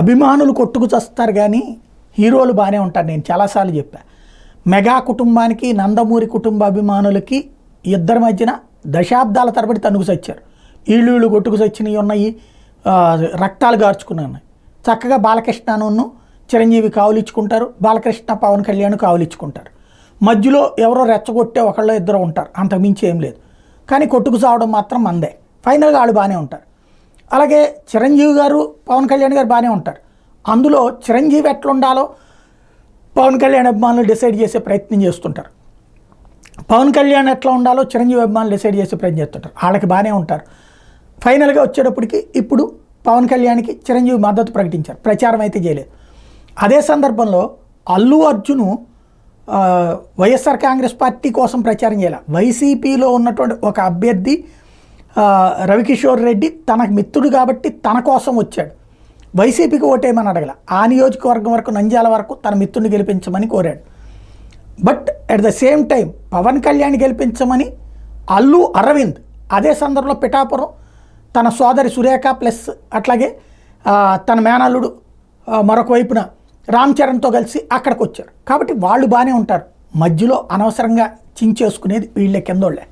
అభిమానులు కొట్టుకు చస్తారు కానీ హీరోలు బాగానే ఉంటారు. నేను చాలాసార్లు చెప్పా, మెగా కుటుంబానికి నందమూరి కుటుంబ అభిమానులకి ఇద్దరి మధ్యన దశాబ్దాల తరబడి తనుగు సచ్చారు. వీళ్ళు కొట్టుకు సచ్చినవి ఉన్నాయి, రక్తాలు గార్చుకుని ఉన్నాయి. చక్కగా బాలకృష్ణను చిరంజీవి కావులిచ్చుకుంటారు, బాలకృష్ణ పవన్ కళ్యాణ్ కావులిచ్చుకుంటారు. మధ్యలో ఎవరో రెచ్చగొట్టే ఒకళ్ళు ఇద్దరు ఉంటారు, అంతకుమించి ఏం లేదు. కానీ కొట్టుకు సావడం మాత్రం మందే. ఫైనల్గా వాళ్ళు బాగానే ఉంటారు. అలాగే చిరంజీవి గారు పవన్ కళ్యాణ్ గారు బాగానే ఉంటారు. అందులో చిరంజీవి ఎట్లా ఉండాలో పవన్ కళ్యాణ్ అభిమానులు డిసైడ్ చేసే ప్రయత్నం చేస్తుంటారు, పవన్ కళ్యాణ్ ఎట్లా ఉండాలో చిరంజీవి అభిమానులు డిసైడ్ చేసే ప్రయత్నం చేస్తుంటారు. వాళ్ళకి బాగానే ఉంటారు. ఫైనల్గా వచ్చేటప్పటికి ఇప్పుడు పవన్ కళ్యాణ్కి చిరంజీవి మద్దతు ప్రకటించారు, ప్రచారం అయితే చేయలేదు. అదే సందర్భంలో అల్లు అర్జును వైఎస్ఆర్ కాంగ్రెస్ పార్టీ కోసం ప్రచారం చేయాలి. వైసీపీలో ఉన్నటువంటి ఒక అభ్యర్థి రవికిషోర్ రెడ్డి తనకు మిత్రుడు కాబట్టి తన కోసం వచ్చాడు. వైసీపీకి ఓటేయమని అడగల, ఆ నియోజకవర్గం వరకు నంద్యాల వరకు తన మిత్రుడిని గెలిపించమని కోరాడు. But at the same time Pawan Kalyan గెలిపించమని అల్లు అరవింద్ అదే సందర్భంలో పిఠాపురం తన సోదరి సురేఖ ప్లస్ అట్లాగే తన మేనల్లుడు మరొక వైపున రామ్ చరణ్తో కలిసి అక్కడికి వచ్చారు. కాబట్టి వాళ్ళు బాగానే ఉంటారు. మధ్యలో అనవసరంగా చించేసుకునేది వీళ్ళ కిందోళ్ళే.